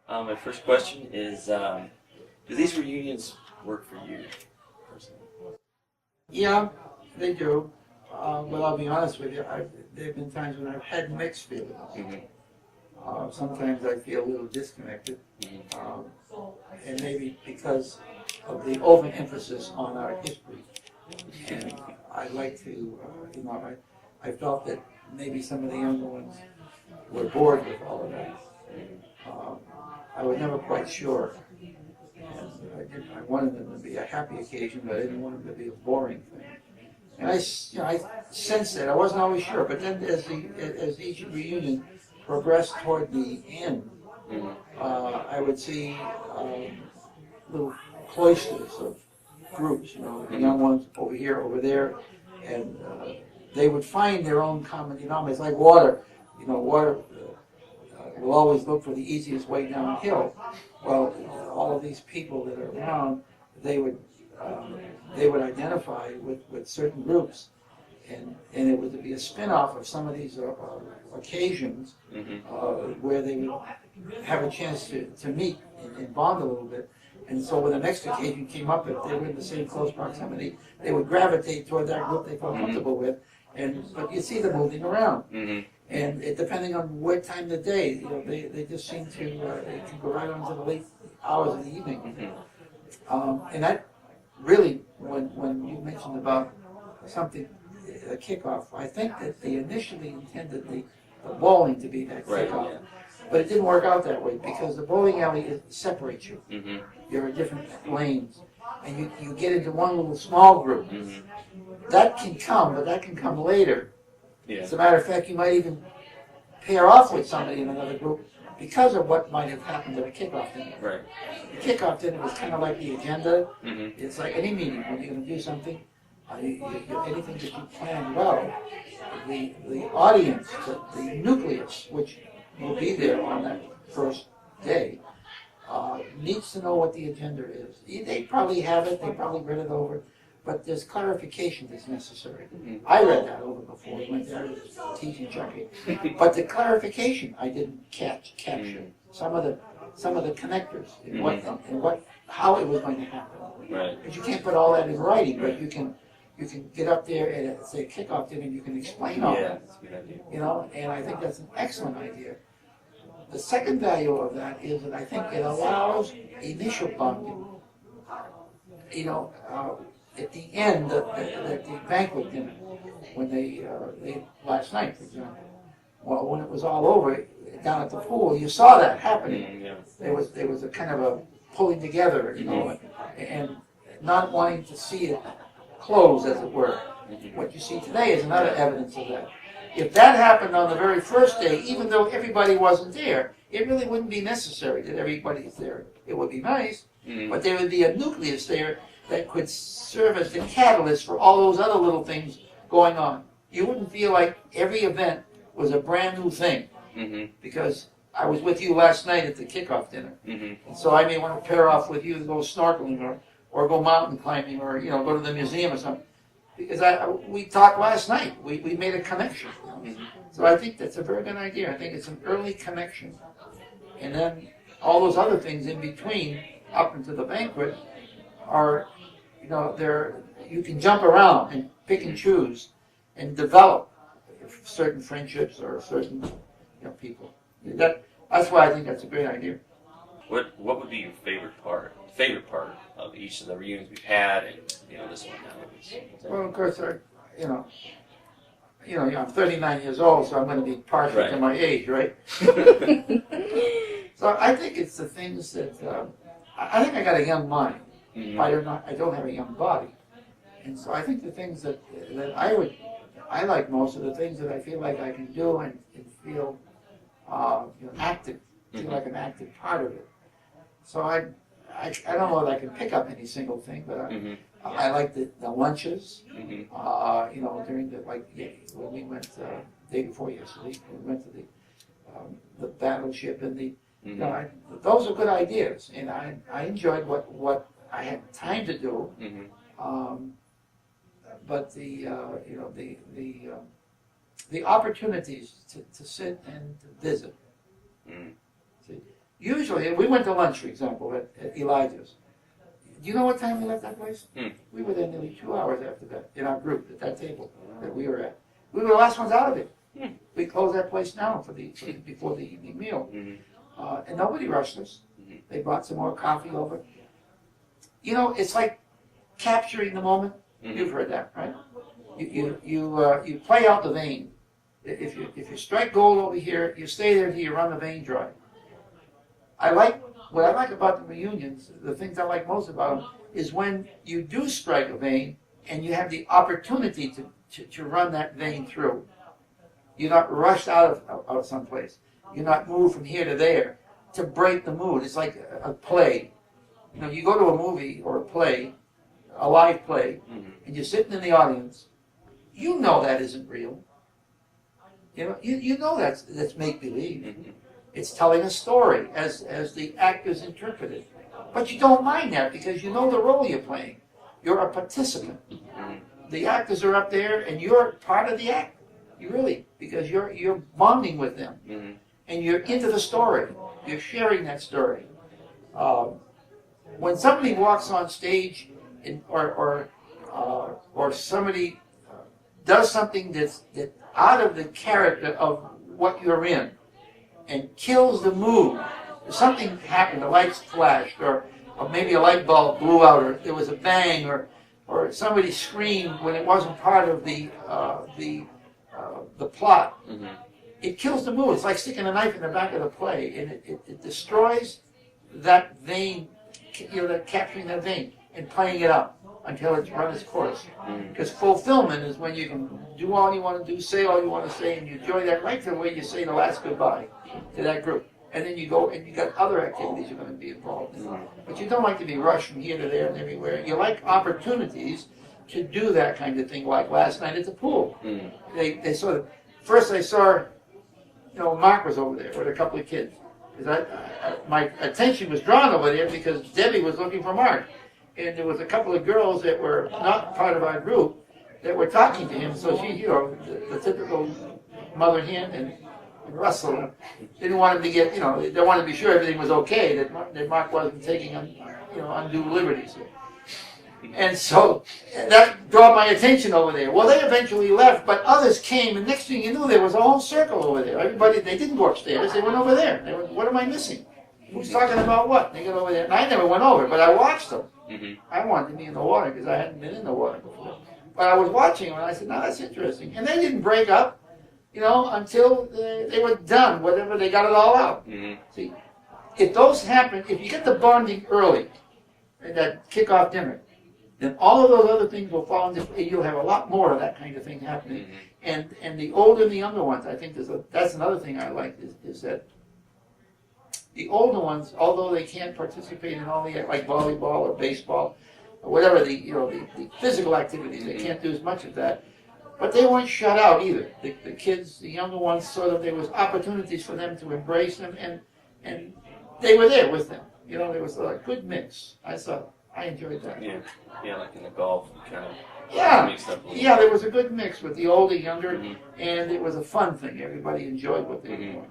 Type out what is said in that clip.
My first question is, do these reunions work for you personally? Yeah, they do. But I'll be honest with you, there have been times when I've had mixed feelings. Mm-hmm. Sometimes I feel a little disconnected, um, and maybe because of the overemphasis on our history. And I'd like to, I felt that maybe some of the younger ones were bored with all of that. Um, I was never quite sure. And I wanted them to be a happy occasion, but I didn't want them to be a boring thing. And I sensed that. I wasn't always sure, but then as each reunion progressed toward the end, I would see little cloisters of groups, the young ones over here, over there, and they would find their own common denominator. It's like water. Water will always look for the easiest way downhill. Well, all of these people that are around, they would identify with certain groups, and it would be a spin-off of some of these occasions where they would have a chance to meet and bond a little bit. And so when the next occasion came up, if they were in the same close proximity, they would gravitate toward that group they felt comfortable with. But you see them moving around. And depending on what time of the day, they just seem to they can go right on to the late hours of the evening. And that really, when you mentioned about something, a kickoff, I think that they initially intended the bowling to be that kickoff. Right, yeah. But it didn't work out that way because the bowling alley separates you. You're in different lanes. And you get into one little small group. That can come, but that can come later. Yeah. As a matter of fact, you might even pair off with somebody in another group because of what might have happened at a kickoff dinner. Right. The kickoff dinner was kind of like the agenda. It's like any meeting when you're going to do something, anything that you plan well. The audience, the nucleus, which will be there on that first day, needs to know what the agenda is. They probably have it. They probably read it over. But there's clarification that's necessary. I read that over before we went there, teaching Chucky. But the clarification I didn't capture. Some of the connectors and how it was going to happen. Right. Because you can't put all that in writing, but you can get up there and say kickoff dinner and you can explain all that. That's a good idea. And I think that's an excellent idea. The second value of that is that I think it allows initial bonding. At the end of the banquet dinner, when they last night, for example, well, when it was all over down at the pool, you saw that happening. There was a kind of a pulling together, and not wanting to see it close, as it were. What you see today is another evidence of that. If that happened on the very first day, even though everybody wasn't there, it really wouldn't be necessary that everybody's there. It would be nice, but there would be a nucleus there that could serve as the catalyst for all those other little things going on. You wouldn't feel like every event was a brand new thing, because I was with you last night at the kickoff dinner, and so I may want to pair off with you and go snorkeling or go mountain climbing or go to the museum or something, because we talked last night. We made a connection. So I think that's a very good idea. I think it's an early connection, and then all those other things in between, up into the banquet, are you can jump around and pick and choose and develop certain friendships or certain people. That's why I think that's a great idea. What would be your favorite part of each of the reunions we've had, and this one now? Well, of course, I'm 39 years old, so I'm going to be partial to my age, right? So I think it's the things that I think I got a young mind. I don't have a young body, and so I think the things that I like most are the things that I feel like I can do and feel active, feel like an active part of it. So I don't know that I can pick up any single thing, but I like the lunches. During when we went day before yesterday, we went to the battleship and those are good ideas, and I enjoyed what I had time to do, but the opportunities to sit and to visit. See, Usually, we went to lunch, for example, at Elijah's. Do you know what time we left that place? We were there nearly 2 hours after that, in our group, at that table that we were at. We were the last ones out of it. We closed that place down before the evening meal. And nobody rushed us. They brought some more coffee over. You know, it's like capturing the moment. You've heard that, right? You play out the vein. If you strike gold over here, you stay there till you run the vein dry. What I like about the reunions, the things I like most about them, is when you do strike a vein and you have the opportunity to run that vein through. You're not rushed out of someplace. You're not moved from here to there to break the mood. It's like a play. You know, you go to a movie or a play, a live play, and you're sitting in the audience. You know that isn't real. You know that's make-believe. It's telling a story as the actors interpret it. But you don't mind that because you know the role you're playing. You're a participant. The actors are up there and you're part of the act. You really, because you're bonding with them. And you're into the story. You're sharing that story. When somebody walks on stage or somebody does something that's out of the character of what you're in, and kills the mood. Something happened, the lights flashed, or maybe a light bulb blew out, or there was a bang, or somebody screamed when it wasn't part of the plot. It kills the mood. It's like sticking a knife in the back of the play, and it destroys that vein, that capturing that vein and playing it out until it's run its course. Because fulfillment is when you can do all you want to do, say all you want to say, and you enjoy that right to the way you say the last goodbye to that group. And then you go and you got other activities you're going to be involved in. But you don't like to be rushed from here to there and everywhere. You like opportunities to do that kind of thing, like last night at the pool. They sort of, first I saw, Mark was over there with a couple of kids. Because my attention was drawn over there because Debbie was looking for Mark. And there was a couple of girls that were not part of our group that were talking to him. So she, the typical mother hen and Russell didn't want him to get, they wanted to be sure everything was okay, that Mark wasn't taking, undue liberties. And so that drew my attention over there. Well, they eventually left, but others came, and next thing you knew, there was a whole circle over there. Everybody, they didn't go upstairs, they went over there. They went, what am I missing? Who's talking about what? They got over there, and I never went over, but I watched them. I wanted to be in the water because I hadn't been in the water before. But I was watching them, and I said, no, that's interesting. And they didn't break up, until they were done, whatever, they got it all out. See, if those happen, if you get the bonding early, at that kickoff dinner, then all of those other things will fall into, and you'll have a lot more of that kind of thing happening. And the older and the younger ones, I think that's another thing I like, is that the older ones, although they can't participate in all the, like volleyball or baseball, or whatever the physical activities, they can't do as much of that. But they weren't shut out either. The kids, the younger ones, sort of, there was opportunities for them to embrace them, and they were there with them. There was a good mix. I enjoyed that. Yeah, like in the golf, kind of. Yeah, there was a good mix with the older, younger, and it was a fun thing. Everybody enjoyed what they were doing.